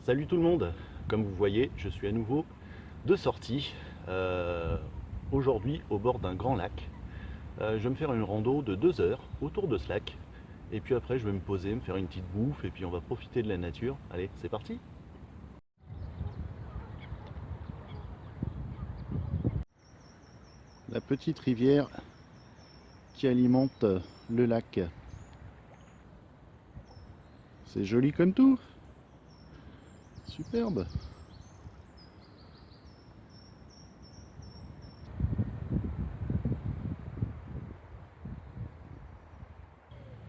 Salut tout le monde, comme vous voyez, je suis à nouveau de sortie aujourd'hui au bord d'un grand lac. Je vais me faire une rando de 2 heures autour de ce lac. Et puis après, je vais me poser, me faire une petite bouffe et puis on va profiter de la nature. Allez, c'est parti! La petite rivière qui alimente le lac. C'est joli comme tout. Superbe.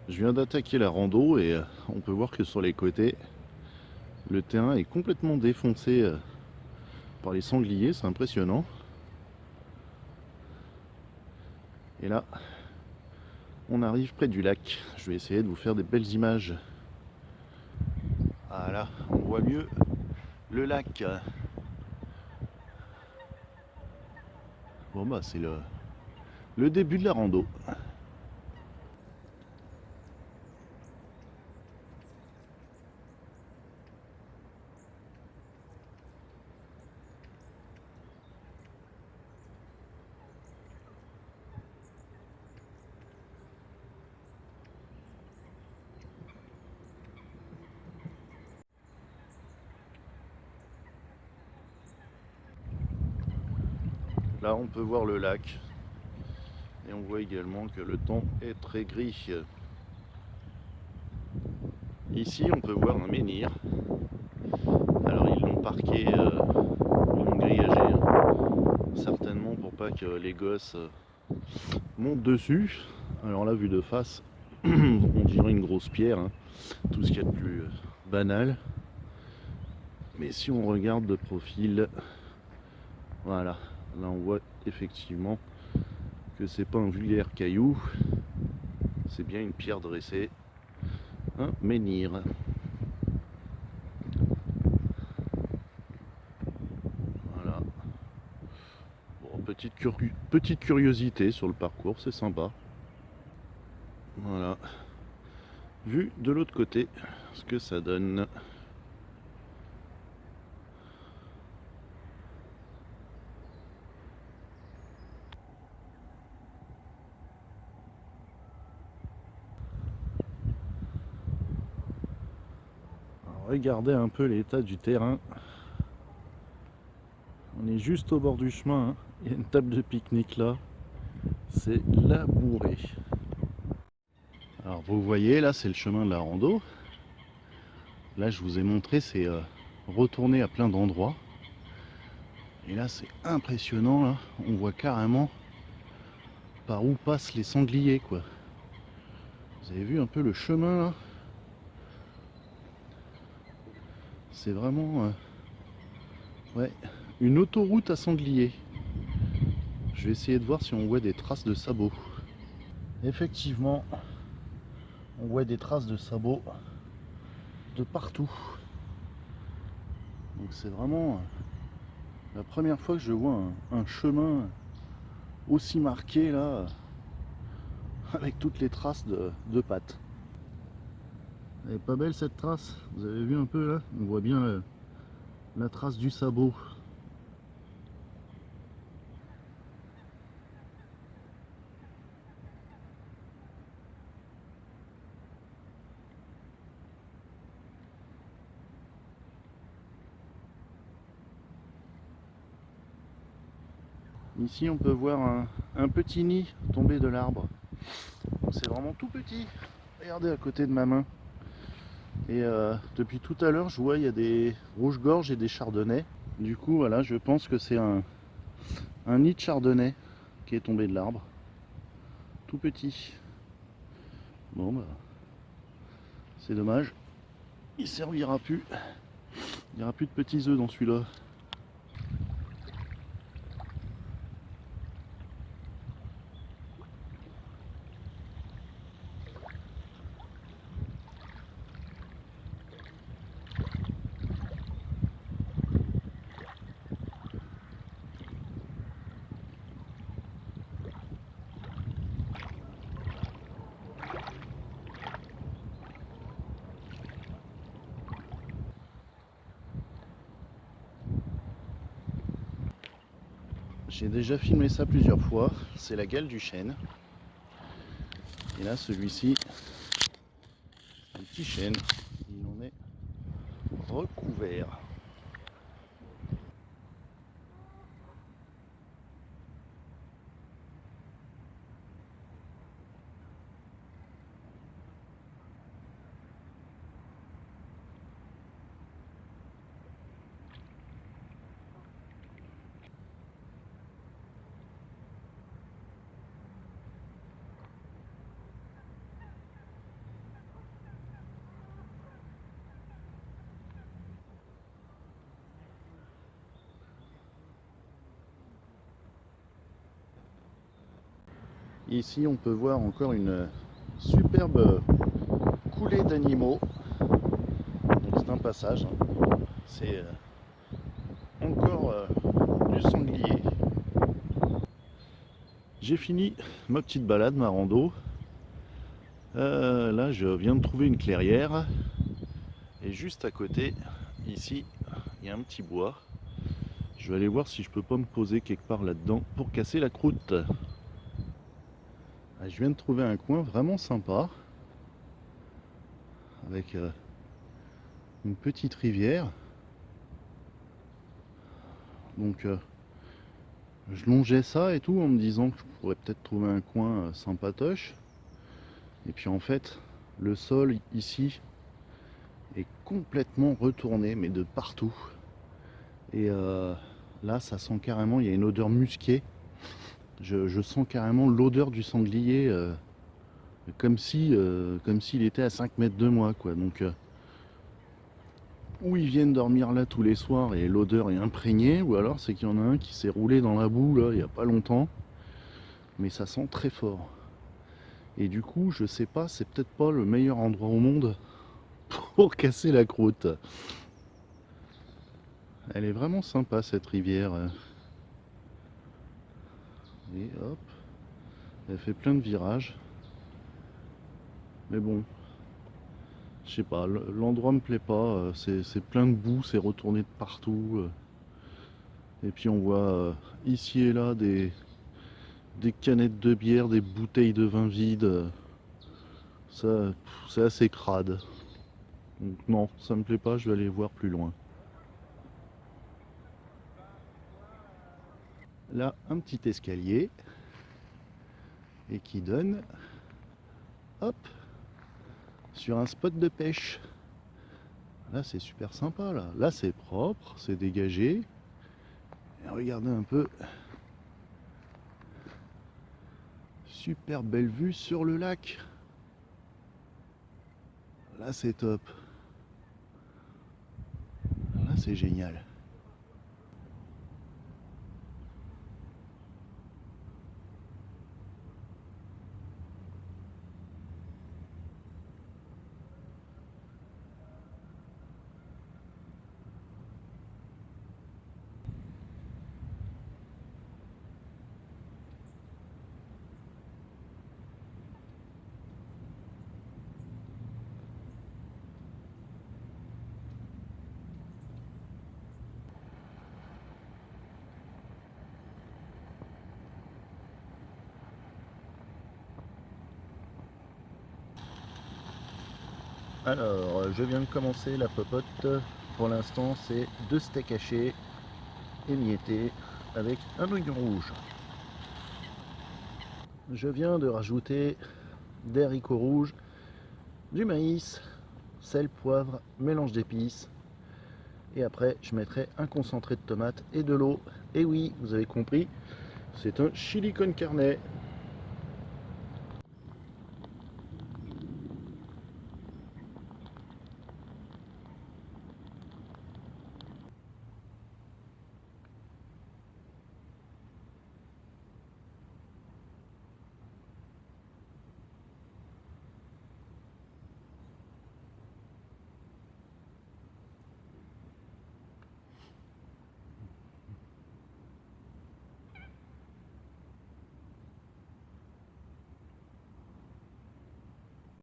Je viens d'attaquer la rando et on peut voir que sur les côtés, le terrain est complètement défoncé par les sangliers, c'est impressionnant. Et là, on arrive près du lac. Je vais essayer de vous faire des belles images. Voilà, on voit mieux le lac. Bon bah c'est le début de la rando. Là on peut voir le lac. Et on voit également que le temps est très gris. Ici on peut voir un menhir. Alors ils l'ont parqué, ils l'ont grillagé, hein. Certainement pour pas que les gosses montent dessus. Alors là vu de face, on dirait une grosse pierre, hein. Tout ce qu'il y a de plus banal. Mais si on regarde de profil, voilà, là on voit effectivement que c'est pas un vulgaire caillou, c'est bien une pierre dressée, un menhir. Voilà. Bon, petite curiosité sur le parcours, c'est sympa. Voilà. Vu de l'autre côté, ce que ça donne. Alors, regardez un peu l'état du terrain. On est juste au bord du chemin, hein. Il y a une table de pique-nique là. C'est labouré. Alors vous voyez là, c'est le chemin de la rando. Là je vous ai montré, c'est retourné à plein d'endroits. Et là c'est impressionnant, là. On voit carrément par où passent les sangliers, quoi. Vous avez vu un peu le chemin là? C'est vraiment ouais, une autoroute à sangliers. Je vais essayer de voir si on voit des traces de sabots. Effectivement, on voit des traces de sabots de partout. Donc c'est vraiment la première fois que je vois un chemin aussi marqué là, avec toutes les traces de pattes. Elle est pas belle cette trace, vous avez vu un peu là? On voit bien la trace du sabot. Ici on peut voir un petit nid tombé de l'arbre. C'est vraiment tout petit. Regardez à côté de ma main. Et depuis tout à l'heure je vois il y a des rouges-gorges et des chardonnays. Du coup voilà, je pense que c'est un nid de chardonnay qui est tombé de l'arbre. Tout petit. Bon bah c'est dommage. Il servira plus. Il n'y aura plus de petits œufs dans celui-là. J'ai déjà filmé ça plusieurs fois, c'est la gale du chêne. Et là celui-ci, un petit chêne, il en est recouvert. Ici on peut voir encore une superbe coulée d'animaux. Donc c'est un passage, hein. C'est encore du sanglier. J'ai fini ma petite balade, ma rando. Là je viens de trouver une clairière. Et juste à côté, ici, il y a un petit bois. Je vais aller voir si je peux pas me poser quelque part là-dedans pour casser la croûte. Je viens de trouver un coin vraiment sympa. Avec une petite rivière. Donc je longeais ça et tout en me disant que je pourrais peut-être trouver un coin sympatoche. Et puis en fait, le sol ici est complètement retourné, mais de partout. Et là, ça sent carrément, il y a une odeur musquée. Je sens carrément l'odeur du sanglier, comme s'il était à 5 mètres de moi, quoi. Donc, ou ils viennent dormir là tous les soirs et l'odeur est imprégnée, ou alors c'est qu'il y en a un qui s'est roulé dans la boue là, il n'y a pas longtemps. Mais ça sent très fort. Et du coup, je sais pas, c'est peut-être pas le meilleur endroit au monde pour casser la croûte. Elle est vraiment sympa cette rivière. Et hop, elle fait plein de virages. Mais bon, je sais pas, l'endroit me plaît pas. C'est plein de boue, c'est retourné de partout. Et puis on voit ici et là des canettes de bière, des bouteilles de vin vides. Ça, c'est assez crade. Donc non, ça me plaît pas, je vais aller voir plus loin. Là, un petit escalier. Et qui donne, hop, sur un spot de pêche. Là, c'est super sympa, là. Là, c'est propre, c'est dégagé. Et regardez un peu. Super belle vue sur le lac. Là, c'est top. Là, c'est génial. Alors, je viens de commencer la popote. Pour l'instant, c'est 2 steaks hachés émiettés avec un oignon rouge. Je viens de rajouter des haricots rouges, du maïs, sel, poivre, mélange d'épices. Et après, je mettrai un concentré de tomate et de l'eau. Et oui, vous avez compris, c'est un chili con carne.